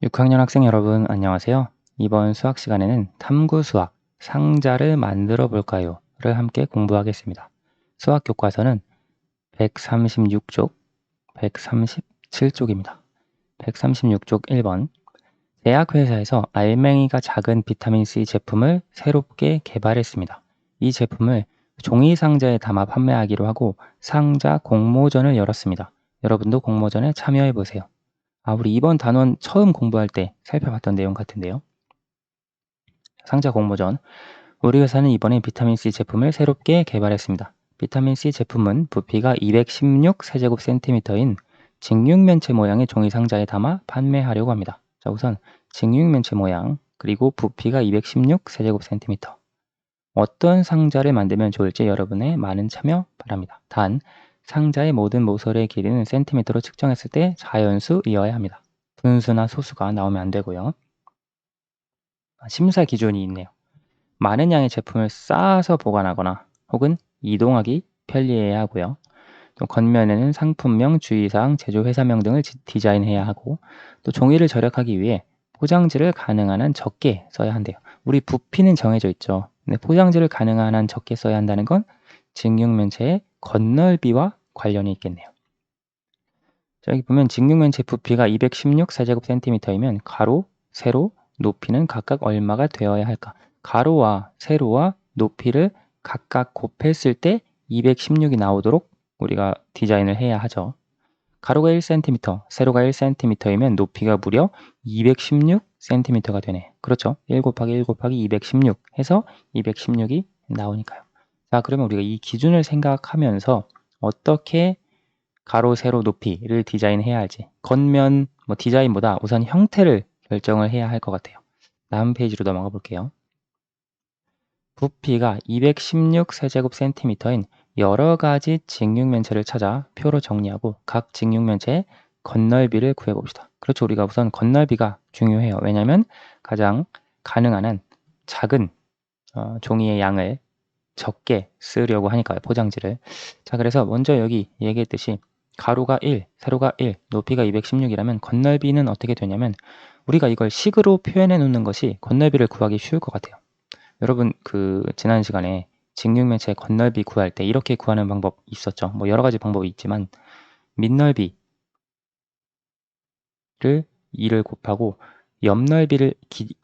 6학년 학생 여러분 안녕하세요. 이번 수학 시간에는 탐구 수학 상자를 만들어 볼까요? 를 함께 공부하겠습니다. 수학 교과서는 136쪽, 137쪽입니다. 136쪽 1번 제약회사에서 알맹이가 작은 비타민C 제품을 새롭게 개발했습니다. 이 제품을 종이 상자에 담아 판매하기로 하고 상자 공모전을 열었습니다. 여러분도 공모전에 참여해 보세요. 우리 이번 단원 처음 공부할 때 살펴봤던 내용 같은데요. 상자 공모전. 우리 회사는 이번에 비타민C 제품을 새롭게 개발했습니다. 비타민C 제품은 부피가 216세제곱센티미터인 직육면체 모양의 종이 상자에 담아 판매하려고 합니다. 자, 우선 직육면체 모양 그리고 부피가 216세제곱센티미터. 어떤 상자를 만들면 좋을지 여러분의 많은 참여 바랍니다. 단, 상자의 모든 모서리의 길이는 센티미터로 측정했을 때 자연수이어야 합니다. 분수나 소수가 나오면 안 되고요. 심사 기준이 있네요. 많은 양의 제품을 쌓아서 보관하거나 혹은 이동하기 편리해야 하고요. 또 겉면에는 상품명, 주의사항, 제조 회사명 등을 디자인해야 하고 또 종이를 절약하기 위해 포장지를 가능한 한 적게 써야 한대요. 우리 부피는 정해져 있죠. 근데 포장지를 가능한 한 적게 써야 한다는 건 직육면체의 겉넓이와 관련이 있겠네요. 자, 여기 보면 직육면체 부피가 216세제곱센티미터이면 가로, 세로, 높이는 각각 얼마가 되어야 할까? 가로와 세로와 높이를 각각 곱했을 때 216이 나오도록 우리가 디자인을 해야 하죠. 가로가 1cm, 세로가 1cm이면 높이가 무려 216cm가 되네. 그렇죠? 1 곱하기 1 곱하기 216 해서 216이 나오니까요. 자, 그러면 우리가 이 기준을 생각하면서 어떻게 가로, 세로, 높이를 디자인해야 할지 겉면 디자인보다 우선 형태를 결정을 해야 할 것 같아요. 다음 페이지로 넘어가 볼게요. 부피가 216세제곱센티미터인 여러 가지 직육면체를 찾아 표로 정리하고 각 직육면체의 겉넓이를 구해봅시다. 그렇죠. 우리가 우선 겉넓이가 중요해요. 왜냐하면 가장 가능한 한 작은 종이의 양을 적게 쓰려고 하니까요. 포장지를. 자, 그래서 먼저 여기 얘기했듯이 가로가 1, 세로가 1, 높이가 216이라면 겉넓이는 어떻게 되냐면 우리가 이걸 식으로 표현해 놓는 것이 겉넓이를 구하기 쉬울 것 같아요. 여러분 지난 시간에 직육면체 겉넓이 구할 때 이렇게 구하는 방법 있었죠. 여러 가지 방법이 있지만 밑넓이를 2를 곱하고 옆넓이를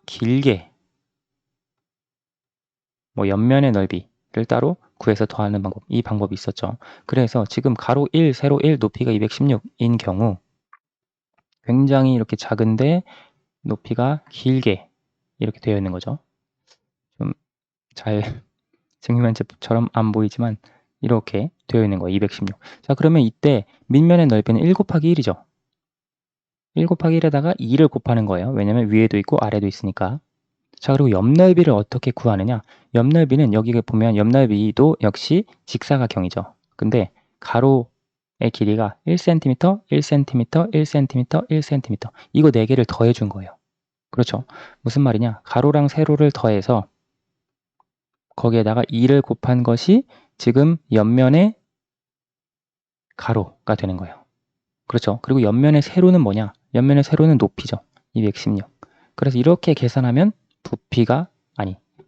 길게 옆면의 넓이를 따로 구해서 더하는 방법, 이 방법이 있었죠. 그래서 지금 가로 1, 세로 1, 높이가 216인 경우 굉장히 이렇게 작은데 높이가 길게 이렇게 되어 있는 거죠. 좀 잘 직육면체처럼 안 보이지만 이렇게 되어 있는 거예요. 216. 자, 그러면 이때 밑면의 넓이는 1 곱하기 1이죠. 1 곱하기 1에다가 2를 곱하는 거예요. 왜냐면 위에도 있고 아래도 있으니까. 자, 그리고 옆넓이를 어떻게 구하느냐? 옆넓이는 여기 보면 옆넓이도 역시 직사각형이죠. 근데 가로의 길이가 1cm, 1cm, 1cm, 1cm 이거 4개를 더해 준 거예요. 그렇죠? 무슨 말이냐? 가로랑 세로를 더해서 거기에다가 2를 곱한 것이 지금 옆면의 가로가 되는 거예요. 그렇죠? 그리고 옆면의 세로는 뭐냐? 옆면의 세로는 높이죠. 216. 그래서 이렇게 계산하면 부피가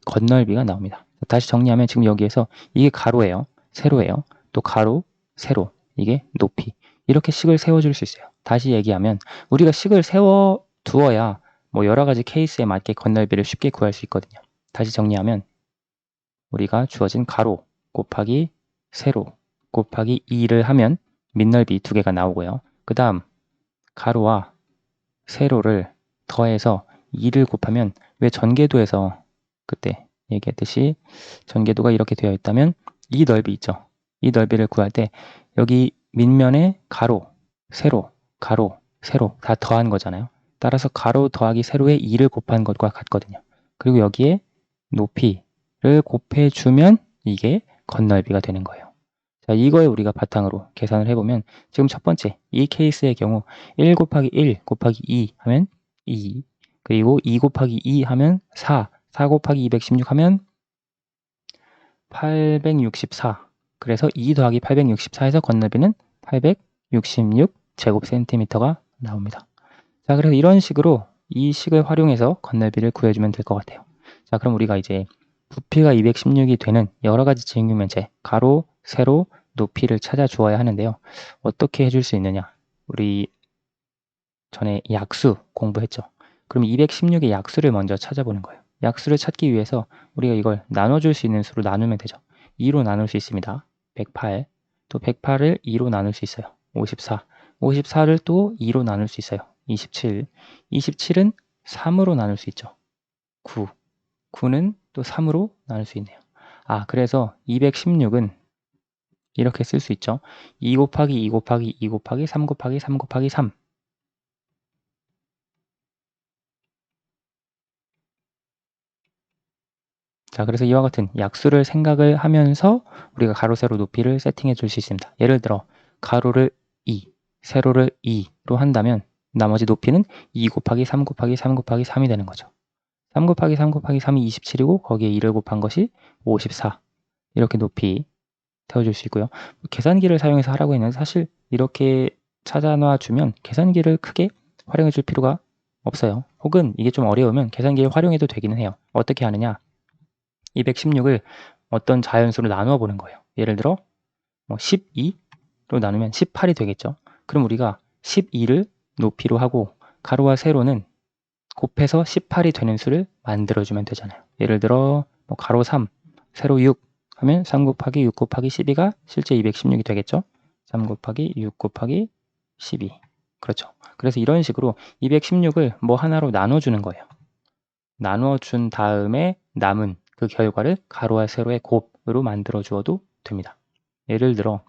겉넓이가 나옵니다. 다시 정리하면 지금 여기에서 이게 가로예요. 세로예요. 또 가로, 세로. 이게 높이. 이렇게 식을 세워줄 수 있어요. 다시 얘기하면 우리가 식을 세워 두어야 여러 가지 케이스에 맞게 겉넓이를 쉽게 구할 수 있거든요. 다시 정리하면 우리가 주어진 가로 곱하기 세로 곱하기 2를 하면 밑넓이 2개가 나오고요. 그 다음 가로와 세로를 더해서 2를 곱하면 왜 전개도에서 그때 얘기했듯이 전개도가 이렇게 되어 있다면 이 넓이 있죠. 이 넓이를 구할 때 여기 밑면에 가로, 세로, 가로, 세로 다 더한 거잖아요. 따라서 가로 더하기 세로에 2를 곱한 것과 같거든요. 그리고 여기에 높이를 곱해주면 이게 겉넓이가 되는 거예요. 자, 이거에 우리가 바탕으로 계산을 해보면 지금 첫 번째 이 케이스의 경우 1 곱하기 1 곱하기 2 하면 2 그리고 2 곱하기 2 하면 4 4 곱하기 216 하면 864 그래서 2 더하기 864에서 겉넓이는 866제곱센티미터가 나옵니다. 자, 그래서 이런 식으로 이 식을 활용해서 건널비를 구해주면 될 것 같아요. 자, 그럼 우리가 이제 부피가 216이 되는 여러 가지 직육면체, 가로, 세로, 높이를 찾아 주어야 하는데요. 어떻게 해줄 수 있느냐? 우리 전에 약수 공부했죠. 그럼 216의 약수를 먼저 찾아보는 거예요. 약수를 찾기 위해서 우리가 이걸 나눠줄 수 있는 수로 나누면 되죠. 2로 나눌 수 있습니다. 108. 또 108을 2로 나눌 수 있어요. 54. 54를 또 2로 나눌 수 있어요. 27. 27은 3으로 나눌 수 있죠. 9. 9는 또 3으로 나눌 수 있네요. 아, 그래서 216은 이렇게 쓸 수 있죠. 2 곱하기 2 곱하기 2 곱하기 3 곱하기 3 곱하기 3. 자, 그래서 이와 같은 약수를 생각을 하면서 우리가 가로, 세로 높이를 세팅해 줄 수 있습니다. 예를 들어 가로를 2, 세로를 2로 한다면 나머지 높이는 2 곱하기 3 곱하기 3 곱하기 3이 되는 거죠. 3 곱하기 3 곱하기 3이 27이고 거기에 2를 곱한 것이 54. 이렇게 높이 태워줄 수 있고요. 계산기를 사용해서 하라고 했는데 사실 이렇게 찾아놔 주면 계산기를 크게 활용해 줄 필요가 없어요. 혹은 이게 좀 어려우면 계산기를 활용해도 되기는 해요. 어떻게 하느냐? 216을 어떤 자연수로 나누어 보는 거예요. 예를 들어 12로 나누면 18이 되겠죠. 그럼 우리가 12를 높이로 하고 가로와 세로는 곱해서 18이 되는 수를 만들어주면 되잖아요. 예를 들어 가로 3, 세로 6 하면 3 곱하기 6 곱하기 12가 실제 216이 되겠죠. 3 곱하기 6 곱하기 12. 그렇죠. 그래서 이런 식으로 216을 뭐 하나로 나눠주는 거예요. 나누어 준 다음에 남은 그 결과를 가로와 세로의 곱으로 만들어 주어도 됩니다. 예를 들어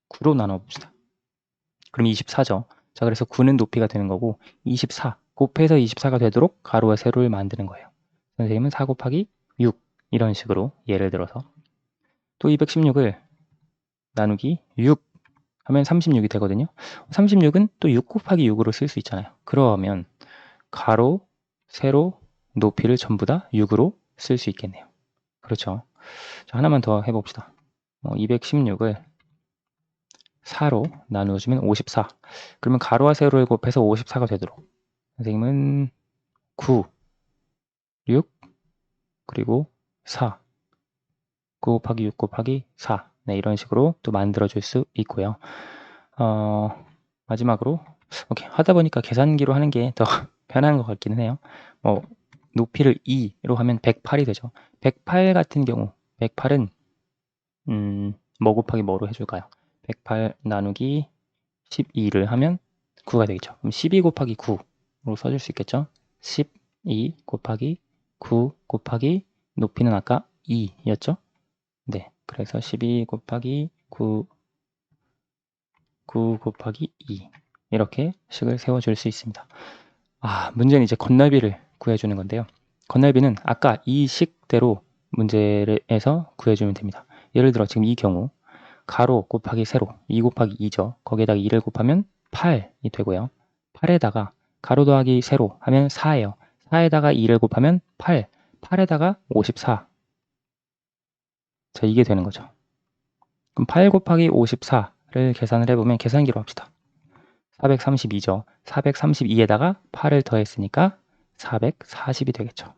9로 나눠 봅시다. 그럼 24죠. 자, 그래서 9는 높이가 되는 거고 24 곱해서 24가 되도록 가로와 세로를 만드는 거예요. 선생님은 4 곱하기 6 이런 식으로 예를 들어서 또 216을 나누기 6 하면 36이 되거든요. 36은 또 6 곱하기 6으로 쓸 수 있잖아요. 그러면 가로, 세로, 높이를 전부 다 6으로 쓸 수 있겠네요. 그렇죠. 자, 하나만 더 해봅시다. 216을 4로 나누어주면 54. 그러면 가로와 세로를 곱해서 54가 되도록 선생님은 9, 6, 그리고 4. 9 곱하기 6 곱하기 4. 네, 이런 식으로 또 만들어줄 수 있고요. 마지막으로 하다 보니까 계산기로 하는 게 더 편한 것 같기는 해요. 높이를 2로 하면 108이 되죠. 108 같은 경우 108은 뭐 곱하기 뭐로 해줄까요? 108 나누기 12를 하면 9가 되겠죠. 그럼 12 곱하기 9로 써줄 수 있겠죠. 12 곱하기 9 곱하기 높이는 아까 2였죠. 네, 그래서 12 곱하기 9 곱하기 2 이렇게 식을 세워줄 수 있습니다. 문제는 이제 건널비를 구해주는 건데요. 건널비는 아까 이 식대로 문제에서 구해주면 됩니다. 예를 들어 지금 이 경우 가로 곱하기 세로 2 곱하기 2죠. 거기에다가 2를 곱하면 8이 되고요. 8에다가 가로 더하기 세로 하면 4예요. 4에다가 2를 곱하면 8, 8에다가 54. 자, 이게 되는 거죠. 그럼 8 곱하기 54를 계산을 해보면 계산기로 합시다. 432죠. 432에다가 8을 더했으니까 440이 되겠죠.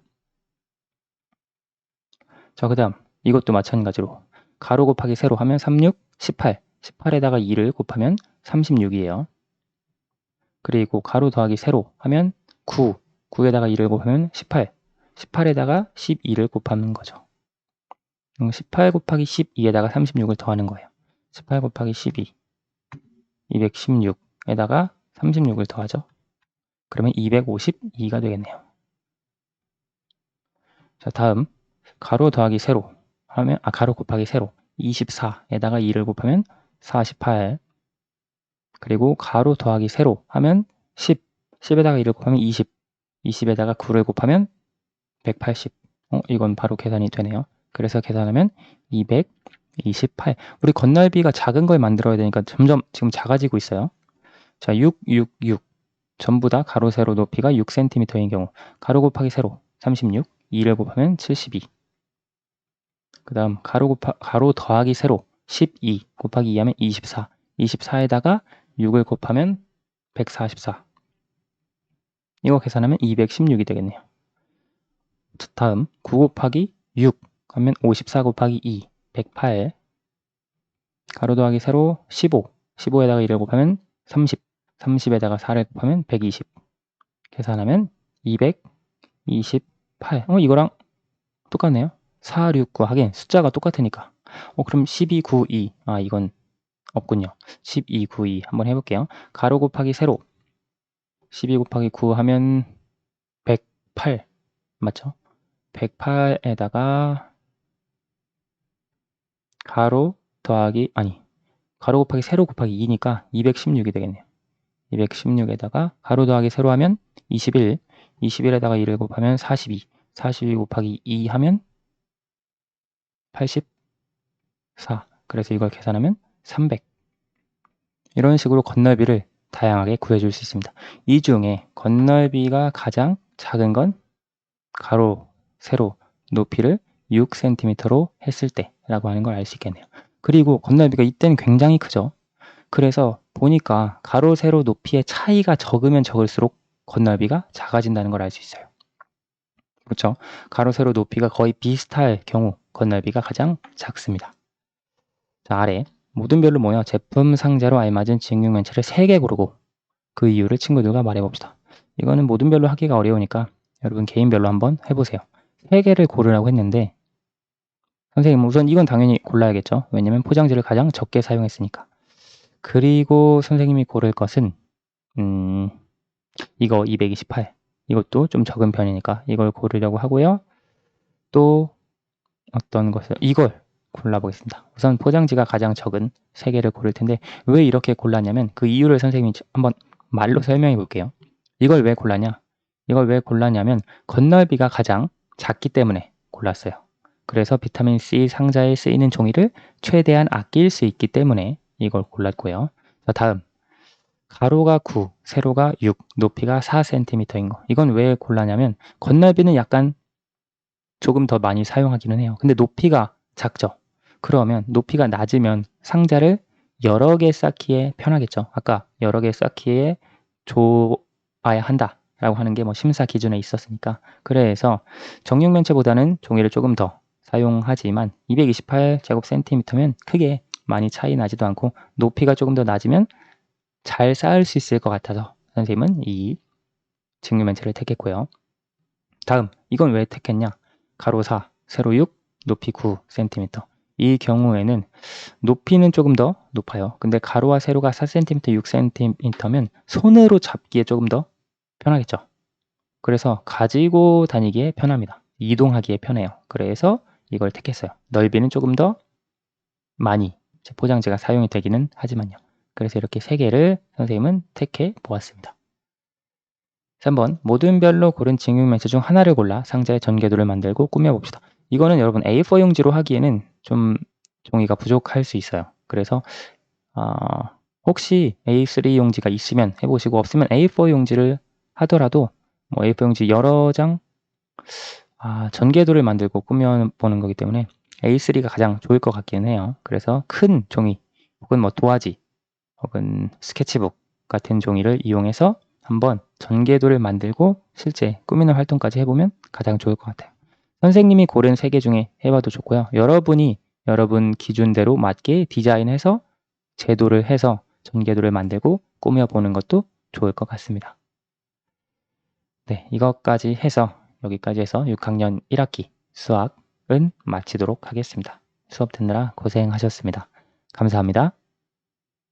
자, 그 다음 이것도 마찬가지로 가로 곱하기 세로 하면 36, 18. 18에다가 2를 곱하면 36이에요. 그리고 가로 더하기 세로 하면 9. 9에다가 2를 곱하면 18. 18에다가 12를 곱하는 거죠. 18 곱하기 12에다가 36을 더하는 거예요. 18 곱하기 12. 216에다가 36을 더하죠. 그러면 252가 되겠네요. 자, 다음 가로 더하기 세로 하면 가로 곱하기 세로 24에다가 2를 곱하면 48. 그리고 가로 더하기 세로 하면 10. 10에다가 2를 곱하면 20. 20에다가 9를 곱하면 180. 이건 바로 계산이 되네요. 그래서 계산하면 228. 우리 건널비가 작은 걸 만들어야 되니까 점점 지금 작아지고 있어요. 자, 6, 6, 6. 전부 다 가로, 세로 높이가 6cm인 경우 가로 곱하기 세로 36, 2를 곱하면 72. 그 다음 가로 더하기 세로 12 곱하기 2 하면 24. 24에다가 6을 곱하면 144. 이거 계산하면 216이 되겠네요. 자, 다음 9 곱하기 6 하면 54 곱하기 2, 108. 가로 더하기 세로 15. 15에다가 1을 곱하면 30. 30에다가 4를 곱하면 120. 계산하면 228. 이거랑 똑같네요. 4, 6, 9 하긴 숫자가 똑같으니까. 그럼 12, 9, 2. 이건 없군요. 12, 9, 2 한번 해볼게요. 가로 곱하기 세로 12 곱하기 9 하면 108 맞죠? 108에다가 가로 더하기 가로 곱하기 세로 곱하기 2니까 216이 되겠네요. 216에다가 가로 더하기 세로 하면 21, 21에다가 2를 곱하면 42, 42 곱하기 2 하면 84. 그래서 이걸 계산하면 300. 이런 식으로 건널비를 다양하게 구해줄 수 있습니다. 이 중에 건널비가 가장 작은 건 가로, 세로, 높이를 6cm로 했을 때라고 하는 걸 알 수 있겠네요. 그리고 건널비가 이때는 굉장히 크죠. 그래서 보니까 가로, 세로, 높이의 차이가 적으면 적을수록 건널비가 작아진다는 걸 알 수 있어요. 그렇죠? 가로, 세로, 높이가 거의 비슷할 경우 건널비가 가장 작습니다. 자, 아래 모든 별로 모여 제품 상자로 알맞은 직육면체를 3개 고르고 그 이유를 친구들과 말해봅시다. 이거는 모든 별로 하기가 어려우니까 여러분 개인별로 한번 해보세요. 3개를 고르라고 했는데 선생님 우선 이건 당연히 골라야겠죠. 왜냐면 포장지를 가장 적게 사용했으니까. 그리고 선생님이 고를 것은 이거 228. 이것도 좀 적은 편이니까 이걸 고르려고 하고요. 또 어떤 것을 이걸 골라보겠습니다. 우선 포장지가 가장 적은 3개를 고를 텐데 왜 이렇게 골랐냐면 그 이유를 선생님이 한번 말로 설명해 볼게요. 이걸 왜 골랐냐? 이걸 왜 골랐냐면 건널비가 가장 작기 때문에 골랐어요. 그래서 비타민C 상자에 쓰이는 종이를 최대한 아낄 수 있기 때문에 이걸 골랐고요. 자, 다음 가로가 9, 세로가 6, 높이가 4cm인 거. 이건 왜 골랐냐면 건널비는 약간 조금 더 많이 사용하기는 해요. 근데 높이가 작죠. 그러면 높이가 낮으면 상자를 여러 개 쌓기에 편하겠죠. 아까 여러 개 쌓기에 좁아야 한다라고 하는 게 뭐 심사 기준에 있었으니까. 그래서 정육면체보다는 종이를 조금 더 사용하지만 228제곱센티미터면 크게 많이 차이 나지도 않고 높이가 조금 더 낮으면 잘 쌓을 수 있을 것 같아서 선생님은 이 직육면체를 택했고요. 다음 이건 왜 택했냐? 가로 4, 세로 6, 높이 9cm. 이 경우에는 높이는 조금 더 높아요. 근데 가로와 세로가 4cm, 6cm면 손으로 잡기에 조금 더 편하겠죠. 그래서 가지고 다니기에 편합니다. 이동하기에 편해요. 그래서 이걸 택했어요. 넓이는 조금 더 많이 포장지가 사용이 되기는 하지만요. 그래서 이렇게 3개를 선생님은 택해 보았습니다. 3번 모든 별로 고른 직육면체 중 하나를 골라 상자의 전개도를 만들고 꾸며봅시다. 이거는 여러분 A4 용지로 하기에는 좀 종이가 부족할 수 있어요. 그래서 혹시 A3 용지가 있으면 해보시고 없으면 A4 용지를 하더라도 뭐 A4 용지 여러 장 전개도를 만들고 꾸며보는 거기 때문에 A3가 가장 좋을 것 같기는 해요. 그래서 큰 종이 혹은 뭐 도화지 혹은 스케치북 같은 종이를 이용해서 한번 전개도를 만들고 실제 꾸미는 활동까지 해보면 가장 좋을 것 같아요. 선생님이 고른 3개 중에 해봐도 좋고요. 여러분이 여러분 기준대로 맞게 디자인해서 제도를 해서 전개도를 만들고 꾸며보는 것도 좋을 것 같습니다. 네, 이것까지 해서 여기까지 해서 6학년 1학기 수학은 마치도록 하겠습니다. 수업 듣느라 고생하셨습니다. 감사합니다.